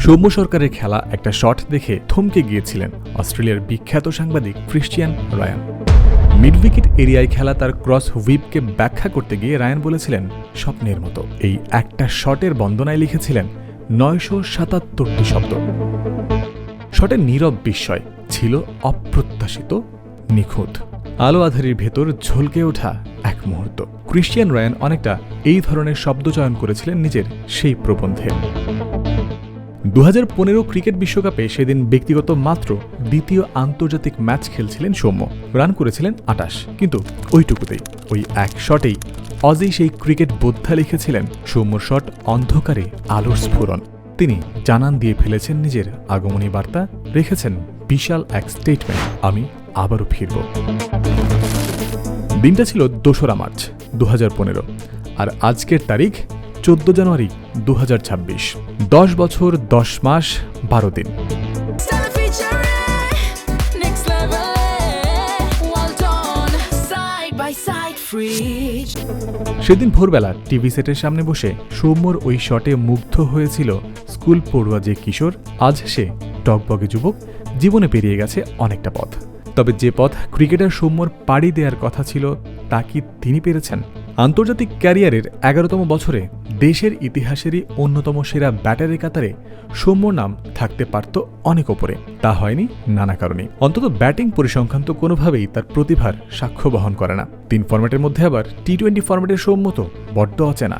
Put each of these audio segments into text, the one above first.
সৌম্য সরকারের খেলা একটা শট দেখে থমকে গিয়েছিলেন অস্ট্রেলিয়ার বিখ্যাত সাংবাদিক ক্রিশ্চিয়ান রায়ান। মিড উইকেট এরিয়ায় খেলা তার ক্রস হুইপকে ব্যাখ্যা করতে গিয়ে রায়ান বলেছিলেন, স্বপ্নের মতো। এই একটা শটের বন্দনায় লিখেছিলেন 977টি শব্দ। শটের নীরব বিস্ময় ছিল অপ্রত্যাশিত, নিখুঁত, আলো আধারির ভেতর ঝলকে ওঠা এক মুহূর্ত। ক্রিশ্চিয়ান রায়ান অনেকটা এই ধরনের শব্দচয়ন করেছিলেন নিজের সেই প্রবন্ধে। 2015 ক্রিকেট বিশ্বকাপে সেদিন ব্যক্তিগত মাত্র দ্বিতীয় আন্তর্জাতিক ম্যাচ খেলছিলেন সৌম্য। রান করেছিলেন 28, কিন্তু ওইটুকুতেই, ওই এক শটেই অজি সেই ক্রিকেট বোদ্ধা লিখেছিলেন, সৌম্যর শট অন্ধকারে আলোর স্ফুরণ। তিনি জানান দিয়ে ফেলেছেন নিজের আগমনী বার্তা, রেখেছেন বিশাল এক স্টেটমেন্ট, আমি আবারও ফিরব। দিনটা ছিল 2রা মার্চ 2015, আর আজকের তারিখ 14 জানুয়ারি 2026। 10 বছর 10 মাস 12 দিন। সেদিন ভোরবেলা টিভি সেটের সামনে বসে সৌম্যর ওই শটে মুগ্ধ হয়েছিল স্কুল পড়ুয়া যে কিশোর, আজ সে টকবগে যুবক, জীবনে পেরিয়ে গেছে অনেকটা পথ। তবে যে পথ ক্রিকেটার সৌম্যর পাড়ি দেওয়ার কথা ছিল, তা কি তিনি পেরেছেন? আন্তর্জাতিক ক্যারিয়ারের 11তম বছরে দেশের ইতিহাসেরই অন্যতম সেরা ব্যাটারের কাতারে সৌম্যর নাম থাকতে পারত অনেক ওপরে। তা হয়নি নানা কারণে। অন্তত ব্যাটিং পরিসংখ্যান তো কোনোভাবেই তার প্রতিভার সাক্ষ্য বহন করে না। 3 ফরম্যাটের মধ্যে আবার টি-20 ফরম্যাটের সৌম্য তো বড্ড অচেনা।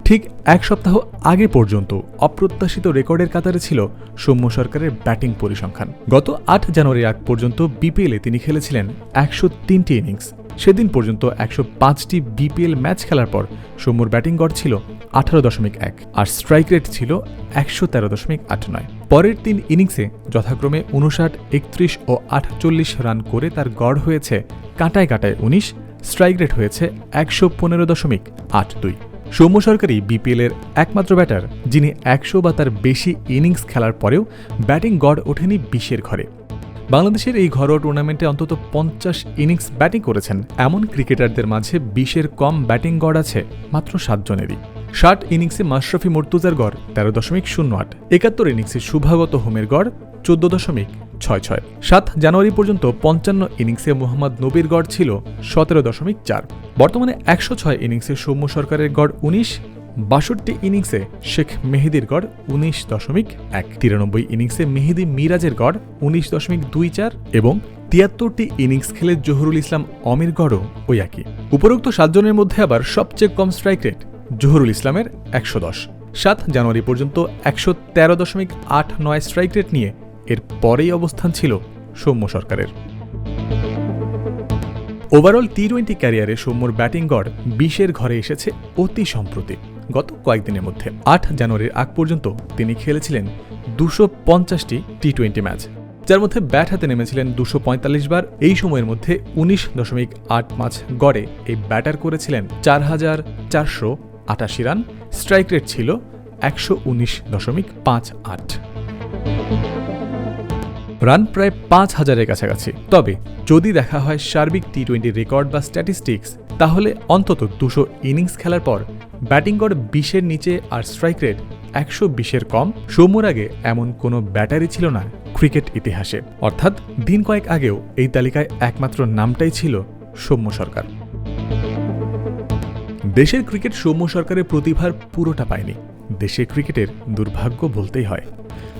ঠিক 1 সপ্তাহ আগে পর্যন্ত অপ্রত্যাশিত রেকর্ডের কাতারে ছিল সৌম্য সরকারের ব্যাটিং পরিসংখ্যান। গত 8 জানুয়ারি আগ পর্যন্ত বিপিএলে তিনি খেলেছিলেন 103টি ইনিংস। সেদিন পর্যন্ত 105টি বিপিএল ম্যাচ খেলার পর সৌম্যর ব্যাটিং গড় ছিল 18.1 আর স্ট্রাইক রেট ছিল 113.89। পরের 3 ইনিংসে যথাক্রমে 59, 31 ও 48 রান করে তার গড় হয়েছে কাঁটায় কাঁটায় 19, স্ট্রাইক রেট হয়েছে 115.82। সৌম্য সরকারই বিপিএলের একমাত্র ব্যাটার যিনি 100 বা তার বেশি ইনিংস খেলার পরেও ব্যাটিং গড় ওঠেনি 20-এর ঘরে। বাংলাদেশের এই ঘরোয়া টুর্নামেন্টে অন্তত 50 ইনিংস ব্যাটিং করেছেন এমন ক্রিকেটারদের মাঝে 20-এর কম ব্যাটিং গড় আছে মাত্র 7 জনেরই। 60 ইনিংসে মাশরাফি মুর্তজার গড় 13.08, 71 ইনিংসে শুভাগত হোমের গড় 14.66। 7 জানুয়ারি পর্যন্ত 55 ইনিংসে মোহাম্মদ নবীর গড় ছিল 17.4। বর্তমানে 106 ইনিংসে সৌম্য সরকারের গড় 19, 62 ইনিংসে শেখ মেহেদির গড় 19.1, 93 ইনিংসে মেহেদি মিরাজের গড় 19.24 এবং 73টি ইনিংস খেলে জহুরুল ইসলাম অমির গড়ও ওই একই। উপরোক্ত 7 জনের মধ্যে আবার সবচেয়ে কম স্ট্রাইক রেট জহুরুল ইসলামের 110। 7 জানুয়ারি পর্যন্ত 113.89 স্ট্রাইক রেট নিয়ে এর পরেই অবস্থান ছিল সৌম্য সরকারের। ওভারঅল টি-20 ক্যারিয়ারে সৌম্যর ব্যাটিং গড় 20-এর ঘরে এসেছে অতি সম্প্রতি, গত কয়েকদিনের মধ্যে। 8 জানুয়ারির আগ পর্যন্ত তিনি খেলেছিলেন 250টি টি-20 ম্যাচ, যার মধ্যে ব্যাট হাতে নেমেছিলেন 245 বার। এই সময়ের মধ্যে 19.85 গড়ে এই ব্যাটার করেছিলেন 4,488 রান, স্ট্রাইক রেট ছিল 119.58। রান প্রায় 5,000-এর কাছাকাছি। তবে যদি দেখা হয় সার্বিক টি-20 রেকর্ড বা স্ট্যাটিস্টিক্স, তাহলে অন্তত 200 ইনিংস খেলার পর ব্যাটিং গড় 20-এর নিচে আর স্ট্রাইক রেট 120-এর কম সৌম্যর আগে এমন কোনো ব্যাটারই ছিল না ক্রিকেট ইতিহাসে। অর্থাৎ দিন কয়েক আগেও এই তালিকায় একমাত্র নামটাই ছিল সৌম্য সরকার। দেশের ক্রিকেট সৌম্য সরকারের প্রতিভার পুরোটা পায়নি, দেশের ক্রিকেটের দুর্ভাগ্য বলতেই হয়।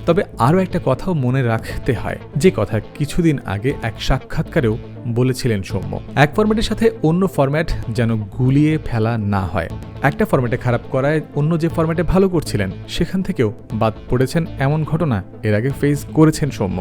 তবে আরও একটা কথাও মনে রাখতে হয়, যে কথা কিছুদিন আগে এক সাক্ষাৎকারেও বলেছিলেন সৌম্য, এক ফরম্যাটের সাথে অন্য ফরম্যাট যেন গুলিয়ে ফেলা না হয়। একটা ফরম্যাটে খারাপ করায় অন্য যে ফরম্যাটে ভালো করছিলেন সেখান থেকেও বাদ পড়েছেন এমন ঘটনা এর আগে ফেস করেছেন সৌম্য।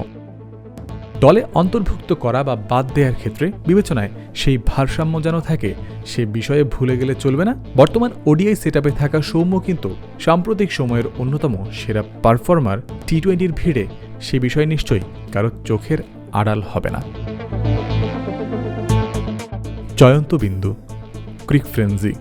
দলে অন্তর্ভুক্ত করা বা বাদ দেওয়ার ক্ষেত্রে বিবেচনায় সেই ভারসাম্য যেন থাকে, সে বিষয়ে ভুলে গেলে চলবে না। বর্তমান ওডিআই সেটআপে থাকা সৌম্য কিন্তু সাম্প্রতিক সময়ের অন্যতম সেরা পারফর্মার। টি-20-র ভিড়ে সে বিষয়ে নিশ্চয়ই কারো চোখের আড়াল হবে না। জয়ন্ত বিন্দু, ক্রিক ফ্রেন্সি।